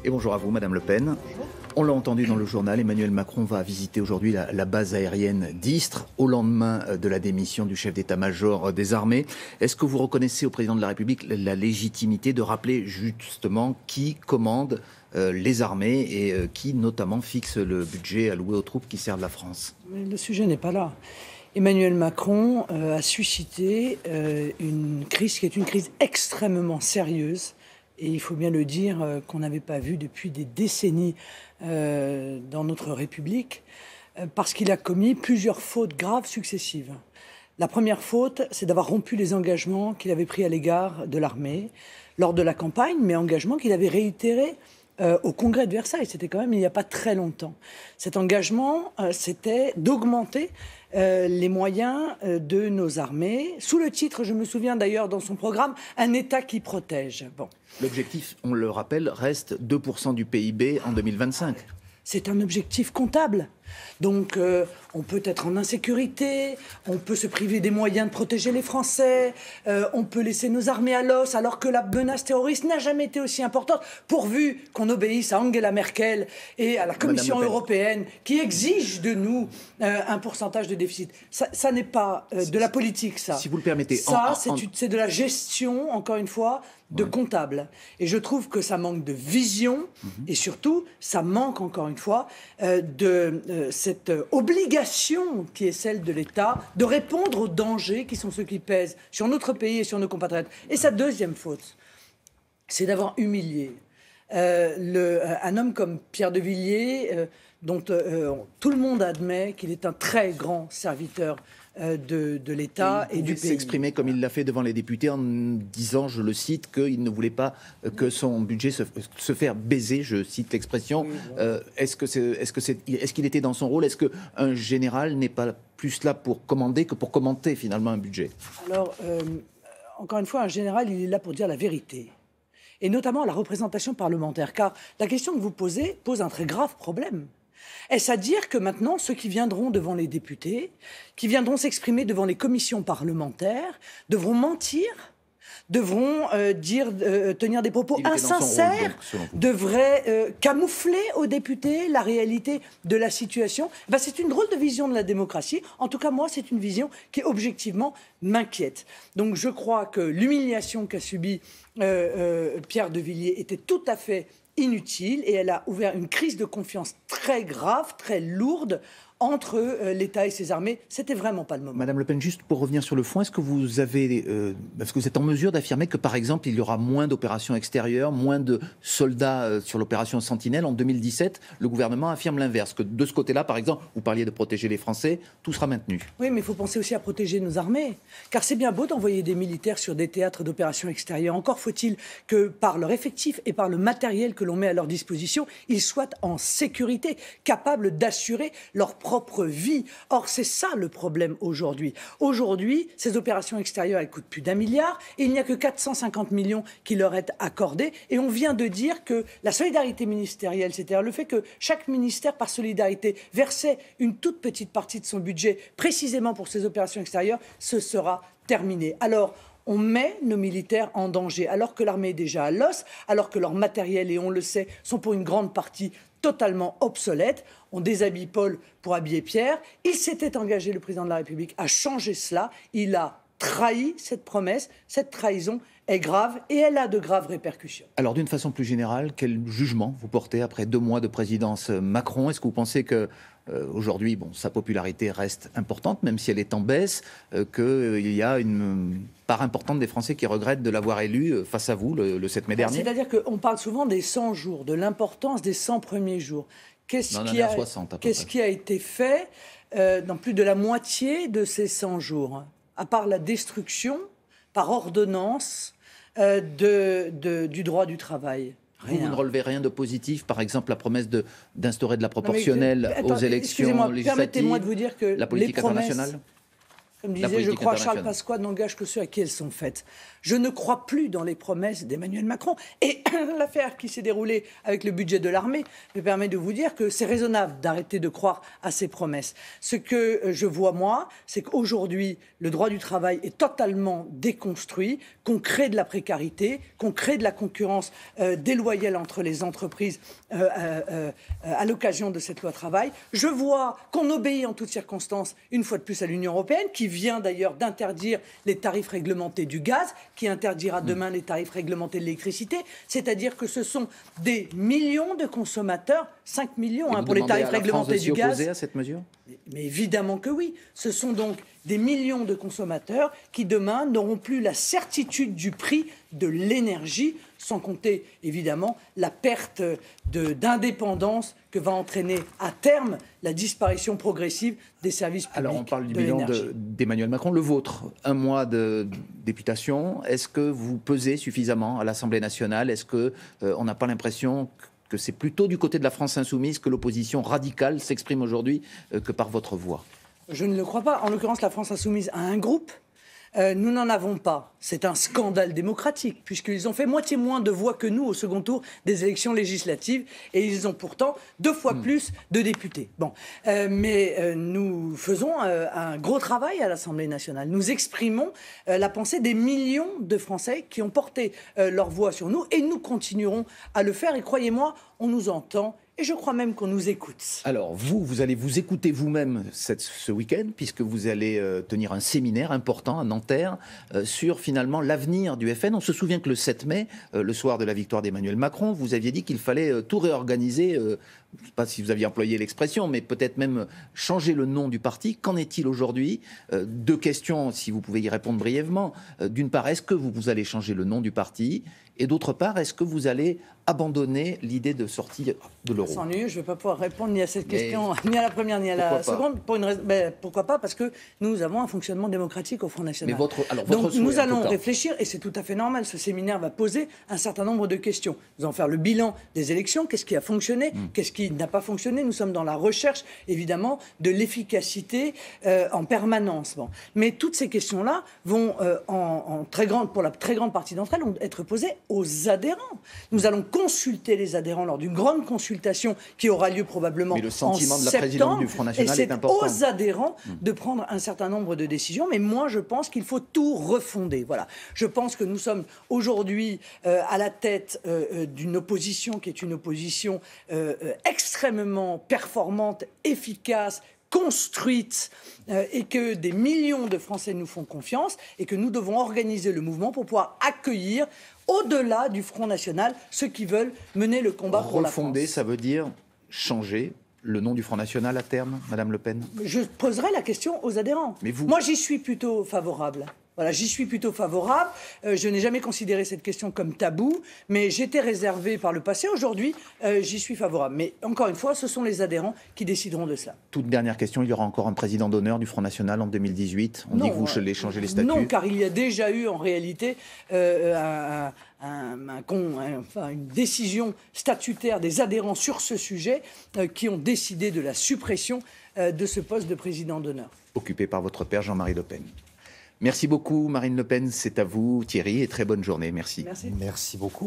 Et bonjour à vous, Madame Le Pen. On l'a entendu dans le journal, Emmanuel Macron va visiter aujourd'hui la base aérienne d'Istres au lendemain de la démission du chef d'état-major des armées. Est-ce que vous reconnaissez au président de la République la légitimité de rappeler justement qui commande les armées et qui notamment fixe le budget alloué aux troupes qui servent la France? Le sujet n'est pas là. Emmanuel Macron a suscité une crise qui est une crise extrêmement sérieuse. Et il faut bien le dire, qu'on n'avait pas vu depuis des décennies dans notre République, parce qu'il a commis plusieurs fautes graves successives. La première faute, c'est d'avoir rompu les engagements qu'il avait pris à l'égard de l'armée lors de la campagne, mais engagements qu'il avait réitérés au Congrès de Versailles. C'était quand même il n'y a pas très longtemps. Cet engagement, c'était d'augmenter les moyens de nos armées, sous le titre, je me souviens d'ailleurs dans son programme, un État qui protège. Bon. L'objectif, on le rappelle, reste 2% du PIB en 2025. C'est un objectif comptable. Donc on peut être en insécurité, on peut se priver des moyens de protéger les Français, on peut laisser nos armées à l'os alors que la menace terroriste n'a jamais été aussi importante, pourvu qu'on obéisse à Angela Merkel et à la Commission européenne qui exige de nous un pourcentage de déficit. Ça n'est pas de la politique, ça. Si vous le permettez. Ça, c'est de la gestion, encore une fois, de comptable. Et je trouve que ça manque de vision et surtout, ça manque, encore une fois, de cette obligation qui est celle de l'État de répondre aux dangers qui sont ceux qui pèsent sur notre pays et sur nos compatriotes. Et sa deuxième faute, c'est d'avoir humilié un homme comme Pierre de Villiers, dont tout le monde admet qu'il est un très grand serviteur de l'État et du pays. Il s'exprimer comme il l'a fait devant les députés en disant, je le cite, qu'il ne voulait pas que son budget se faire baiser, je cite l'expression. Oui, voilà. Est-ce qu'il était dans son rôle? Est-ce qu'un général n'est pas plus là pour commander que pour commenter finalement un budget? Alors, encore une fois, un général, il est là pour dire la vérité. Et notamment la représentation parlementaire. Car la question que vous posez pose un très grave problème. Est-ce à dire que maintenant, ceux qui viendront devant les députés, qui viendront s'exprimer devant les commissions parlementaires, devront mentir, devront tenir des propos insincères, devraient camoufler aux députés la réalité de la situation? C'est une drôle de vision de la démocratie. En tout cas, moi, c'est une vision qui, objectivement, m'inquiète. Donc, je crois que l'humiliation qu'a subie Pierre de Villiers était tout à fait inutile et elle a ouvert une crise de confiance très grave, très lourde entre l'État et ses armées. C'était vraiment pas le moment. Madame Le Pen, juste pour revenir sur le fond, est-ce que vous êtes en mesure d'affirmer que, par exemple, il y aura moins d'opérations extérieures, moins de soldats sur l'opération Sentinelle? En 2017, le gouvernement affirme l'inverse, que de ce côté-là, par exemple, vous parliez de protéger les Français, tout sera maintenu. Oui, mais il faut penser aussi à protéger nos armées. Car c'est bien beau d'envoyer des militaires sur des théâtres d'opérations extérieures. Encore faut-il que, par leur effectif et par le matériel que l'on met à leur disposition, ils soient en sécurité, capables d'assurer leur propre vie. Or, c'est ça le problème aujourd'hui. Aujourd'hui, ces opérations extérieures, elles coûtent plus d'1 milliard et il n'y a que 450 millions qui leur est accordé. Et on vient de dire que la solidarité ministérielle, c'est-à-dire le fait que chaque ministère, par solidarité, versait une toute petite partie de son budget précisément pour ces opérations extérieures, ce sera terminé. Alors, on met nos militaires en danger, alors que l'armée est déjà à l'os, alors que leur matériel, et on le sait, sont pour une grande partie totalement obsolètes. On déshabille Paul pour habiller Pierre. Il s'était engagé, le président de la République, à changer cela. Il a trahi cette promesse. Cette trahison est grave et elle a de graves répercussions. Alors, d'une façon plus générale, quel jugement vous portez après 2 mois de présidence Macron? Est-ce que vous pensez que aujourd'hui, sa popularité reste importante, même si elle est en baisse, qu'il y a une part importante des Français qui regrettent de l'avoir élu face à vous le 7 mai dernier? C'est-à-dire qu'on parle souvent des 100 jours, de l'importance des 100 premiers jours. Qu'est-ce qui a été fait dans plus de la moitié de ces 100 jours, à part la destruction par ordonnance du droit du travail? Vous ne relevez rien de positif, par exemple la promesse d'instaurer de la proportionnelle aux élections législatives, permettez-moi de vous dire que la politique internationale? Comme disait, je crois, Charles Pasqua, n'engage que ceux à qui elles sont faites. Je ne crois plus dans les promesses d'Emmanuel Macron. Et l'affaire qui s'est déroulée avec le budget de l'armée me permet de vous dire que c'est raisonnable d'arrêter de croire à ces promesses. Ce que je vois, moi, c'est qu'aujourd'hui, le droit du travail est totalement déconstruit, qu'on crée de la précarité, qu'on crée de la concurrence déloyale entre les entreprises à l'occasion de cette loi travail. Je vois qu'on obéit en toutes circonstances, une fois de plus, à l'Union européenne, qui vient d'ailleurs d'interdire les tarifs réglementés du gaz, qui interdira demain les tarifs réglementés de l'électricité. C'est-à-dire que ce sont des millions de consommateurs, 5 millions pour les tarifs réglementés du gaz. Vous opposez à cette mesure ? Mais évidemment que oui. Ce sont donc des millions de consommateurs qui demain n'auront plus la certitude du prix de l'énergie, sans compter évidemment la perte d'indépendance que va entraîner à terme la disparition progressive des services publics. Alors on parle du bilan d'Emmanuel Macron, le vôtre. 1 mois de députation, est-ce que vous pesez suffisamment à l'Assemblée nationale? Est-ce qu'on n'a pas l'impression que c'est plutôt du côté de la France insoumise que l'opposition radicale s'exprime aujourd'hui que par votre voix? Je ne le crois pas. En l'occurrence, la France insoumise a un groupe. Nous n'en avons pas. C'est un scandale démocratique, puisqu'ils ont fait moitié moins de voix que nous au second tour des élections législatives, et ils ont pourtant 2 fois plus de députés. Bon, mais nous faisons un gros travail à l'Assemblée nationale. Nous exprimons la pensée des millions de Français qui ont porté leur voix sur nous, et nous continuerons à le faire. Et croyez-moi, on nous entend. Et je crois même qu'on nous écoute. Alors, vous allez vous écouter vous-même ce week-end, puisque vous allez tenir un séminaire important à Nanterre sur finalement l'avenir du FN. On se souvient que le 7 mai, le soir de la victoire d'Emmanuel Macron, vous aviez dit qu'il fallait tout réorganiser. Je ne sais pas si vous aviez employé l'expression, mais peut-être même changer le nom du parti. Qu'en est-il aujourd'hui? 2 questions, si vous pouvez y répondre brièvement. D'une part, est-ce que vous allez changer le nom du parti? Et d'autre part, est-ce que vous allez abandonner l'idée de sortie de l'euro? Sans nul, je ne vais pas pouvoir répondre ni à cette question, ni à la première, ni à la seconde. Pour une raison, pourquoi pas? Parce que nous avons un fonctionnement démocratique au Front National. Mais donc nous allons réfléchir, et c'est tout à fait normal. Ce séminaire va poser un certain nombre de questions. Nous allons faire le bilan des élections. Qu'est-ce qui a fonctionné? Qu'est-ce qui n'a pas fonctionné? Nous sommes dans la recherche, évidemment, de l'efficacité en permanence. Bon. Mais toutes ces questions-là vont, pour la très grande partie d'entre elles, être posées aux adhérents. Nous allons consulter les adhérents lors d'une grande consultation qui aura lieu probablement en septembre. Mais le sentiment de la présidente du Front National est important. Et c'est aux adhérents de prendre un certain nombre de décisions. Mais moi, je pense qu'il faut tout refonder. Voilà. Je pense que nous sommes aujourd'hui à la tête d'une opposition qui est une opposition extrêmement performante, efficace, construite, et que des millions de Français nous font confiance, et que nous devons organiser le mouvement pour pouvoir accueillir, au-delà du Front National, ceux qui veulent mener le combat pour la France. Refonder, ça veut dire changer le nom du Front National à terme, Madame Le Pen? Je poserai la question aux adhérents. Mais vous... Moi, j'y suis plutôt favorable. Voilà, j'y suis plutôt favorable. Je n'ai jamais considéré cette question comme tabou, mais j'étais réservé par le passé. Aujourd'hui, j'y suis favorable. Mais encore une fois, ce sont les adhérents qui décideront de cela. Toute dernière question, il y aura encore un président d'honneur du Front National en 2018. On dit que vous allez changer les statuts. Non, car il y a déjà eu en réalité une décision statutaire des adhérents sur ce sujet qui ont décidé de la suppression de ce poste de président d'honneur. Occupé par votre père Jean-Marie Le Pen. Merci beaucoup Marine Le Pen, c'est à vous Thierry et très bonne journée. Merci. Merci. Merci beaucoup.